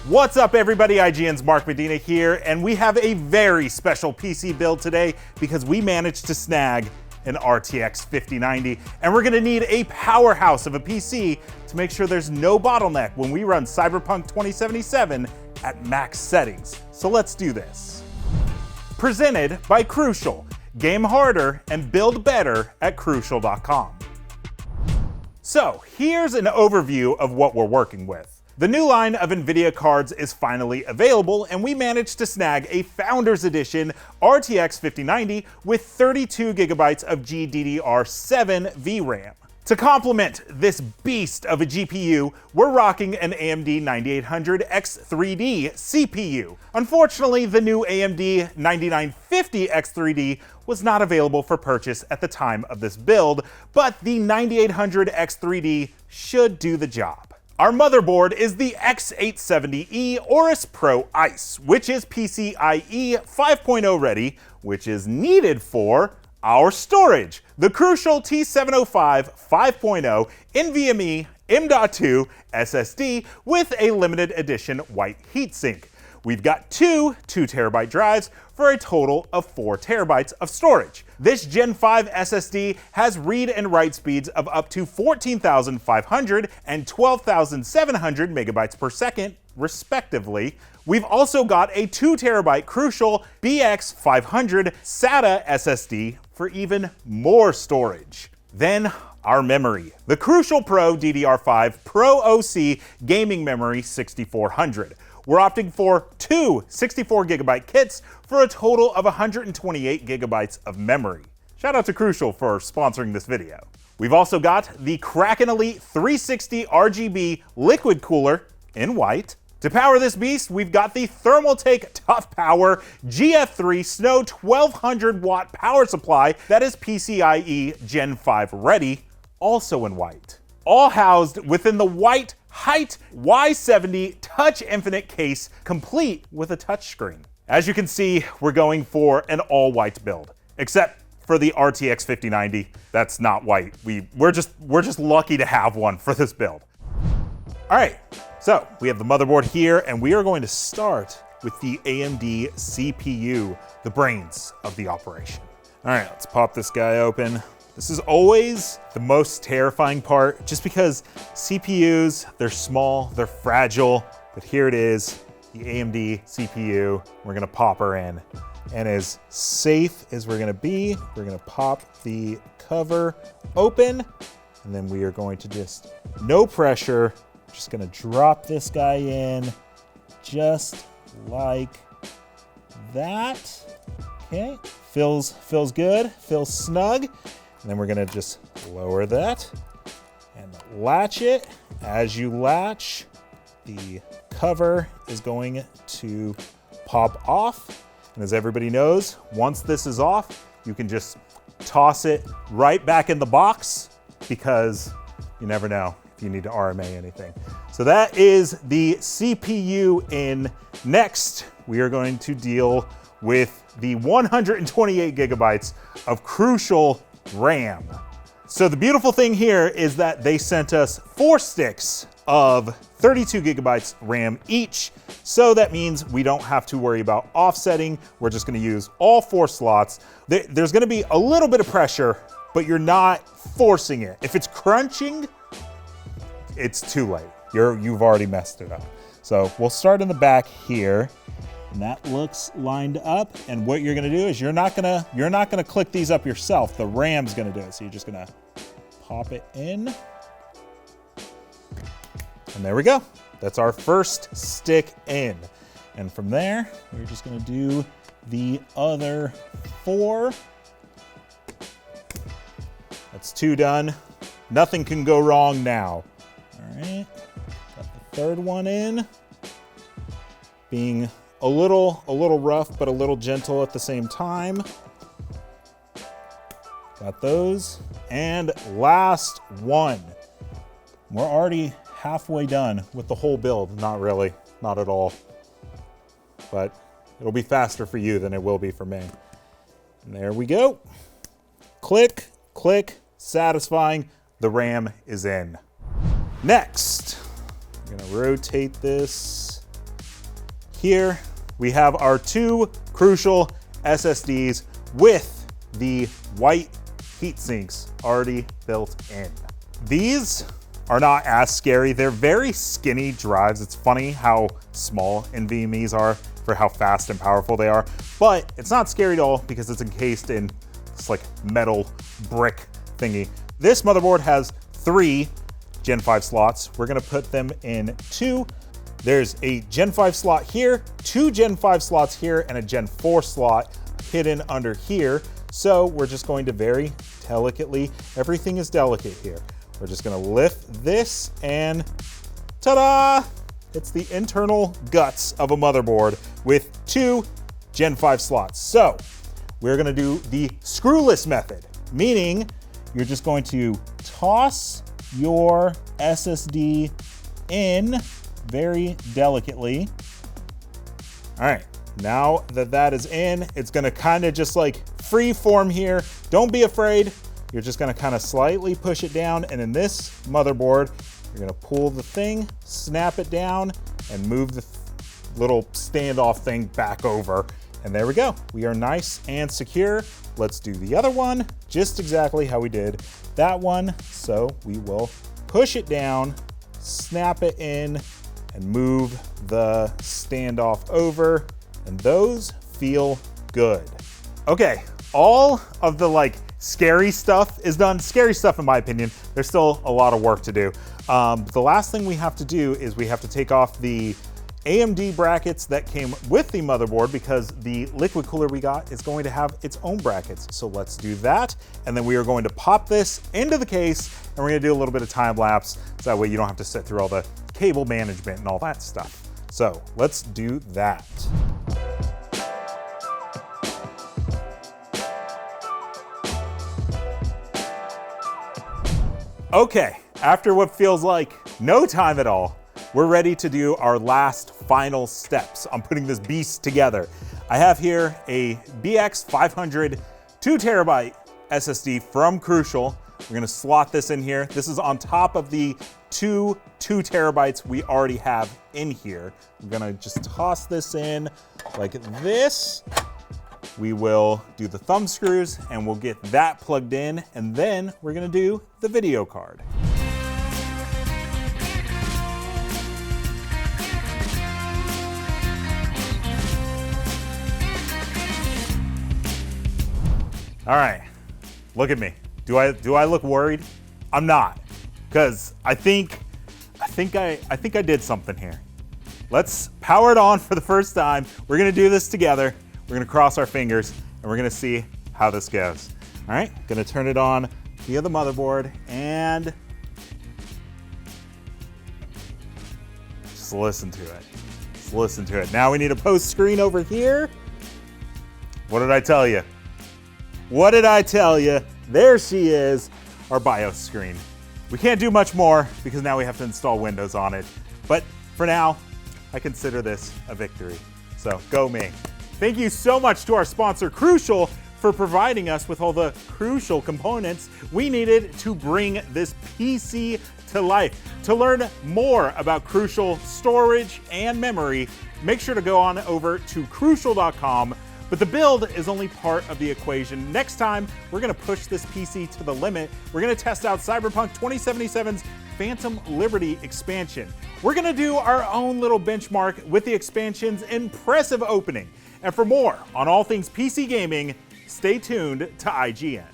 What's up everybody, IGN's Mark Medina here, and we have a very special PC build today because we managed to snag an RTX 5090, and we're gonna need a powerhouse of a PC to make sure there's no bottleneck when we run Cyberpunk 2077 at max settings. So let's do this. Presented by Crucial. Game harder and build better at Crucial.com. So here's an overview of what we're working with. The new line of NVIDIA cards is finally available, and we managed to snag a Founders Edition RTX 5090 with 32 gigabytes of GDDR7 VRAM. To complement this beast of a GPU, we're rocking an AMD 9800 X3D CPU. Unfortunately, the new AMD 9950 X3D was not available for purchase at the time of this build, but the 9800 X3D should do the job. Our motherboard is the X870E Aorus Pro Ice, which is PCIe 5.0 ready, which is needed for our storage, the Crucial T705 5.0 NVMe M.2 SSD with a limited edition white heatsink. We've got two 2TB drives for a total of 4 terabytes of storage. This Gen 5 SSD has read and write speeds of up to 14,500 and 12,700 megabytes per second, respectively. We've also got a 2TB Crucial BX500 SATA SSD for even more storage. Then our memory, the Crucial Pro DDR5 Pro OC Gaming Memory 6400. We're opting for two 64 gigabyte kits for a total of 128 gigabytes of memory. Shout out to Crucial for sponsoring this video. We've also got the Kraken Elite 360 RGB liquid cooler in white. To power this beast, we've got the Thermaltake Toughpower GF3 Snow 1200 watt power supply that is PCIe Gen 5 ready, also in white. All housed within the white Hyte Y70 Touch Infinite case, complete with a touchscreen. As you can see, we're going for an all-white build, except for the RTX 5090. That's not white. We're just lucky to have one for this build. All right, so we have the motherboard here, and we are going to start with the AMD CPU, the brains of the operation. All right, let's pop this guy open. This is always the most terrifying part, just because CPUs, they're small, they're fragile, but here it is, the AMD CPU. We're gonna pop her in. And as safe as we're gonna be, we're gonna pop the cover open, and then we are going to just, no pressure, just gonna drop this guy in, just like that. Okay, feels good, feels snug. And then we're gonna just lower that and latch it. As you latch, the cover is going to pop off. And as everybody knows, once this is off, you can just toss it right back in the box because you never know if you need to RMA anything. So that is the CPU in. Next, we are going to deal with the 128 gigabytes of Crucial RAM. So the beautiful thing here is that they sent us 4 sticks of 32 gigabytes RAM each. So that means we don't have to worry about offsetting. We're just gonna use all 4 slots. There's gonna be a little bit of pressure, but you're not forcing it. If it's crunching, it's too late. You've already messed it up. So we'll start in the back here. And that looks lined up. And what you're gonna do is you're not gonna click these up yourself. The RAM's gonna do it. So you're just gonna pop it in. And there we go. That's our first stick in. And from there, we're just gonna do the other 4. That's 2 done. Nothing can go wrong now. All right, got the 3rd one in. Being a little rough, but a little gentle at the same time. Got those. And last one. We're already halfway done with the whole build. Not really, not at all. But it'll be faster for you than it will be for me. And there we go. Click, click, satisfying. The RAM is in. Next, I'm gonna rotate this here we have our two Crucial SSDs with the white heat sinks already built in. These are not as scary. They're very skinny drives. It's funny how small NVMe's are for how fast and powerful they are, but it's not scary at all because it's encased in this like metal brick thingy. This motherboard has 3 Gen 5 slots. We're gonna put them in 2. There's a Gen 5 slot here, 2 Gen 5 slots here, and a Gen 4 slot hidden under here. So we're just going to very delicately, everything is delicate here. We're just gonna lift this and ta-da! It's the internal guts of a motherboard with 2 Gen 5 slots. So we're gonna do the screwless method, meaning you're just going to toss your SSD in very delicately. All right, now that that is in, it's gonna kind of just like free form here. Don't be afraid. You're just gonna kind of slightly push it down, and in this motherboard, you're gonna pull the thing, snap it down, and move the little standoff thing back over. And there we go. We are nice and secure. Let's do the other one, just exactly how we did that one. So we will push it down, snap it in, and move the standoff over, and those feel good. Okay, all of the like scary stuff is done. Scary stuff in my opinion. There's still a lot of work to do. The last thing we have to do is we have to take off the AMD brackets that came with the motherboard because the liquid cooler we got is going to have its own brackets. So let's do that. And then we are going to pop this into the case and we're gonna do a little bit of time lapse. So that way you don't have to sit through all the cable management and all that stuff. So let's do that. Okay, after what feels like no time at all, we're ready to do our last final steps on putting this beast together. I have here a BX500 2TB SSD from Crucial. We're gonna slot this in here. This is on top of the 2 2TB we already have in here. I'm gonna just toss this in like this. We will do the thumb screws and we'll get that plugged in, and then we're gonna do the video card. All right, look at me. Do I look worried? I'm not, because I think I did something here. Let's power it on for the first time. We're gonna do this together. We're gonna cross our fingers and we're gonna see how this goes. All right, gonna turn it on via the motherboard and just listen to it. Just listen to it. Now we need a post screen over here. What did I tell you? What did I tell you? There she is, our BIOS screen. We can't do much more because now we have to install Windows on it. But for now, I consider this a victory. So go me. Thank you so much to our sponsor, Crucial, for providing us with all the crucial components we needed to bring this PC to life. To learn more about Crucial storage and memory, make sure to go on over to crucial.com. But the build is only part of the equation. Next time, we're gonna push this PC to the limit. We're gonna test out Cyberpunk 2077's Phantom Liberty expansion. We're gonna do our own little benchmark with the expansion's impressive opening. And for more on all things PC gaming, stay tuned to IGN.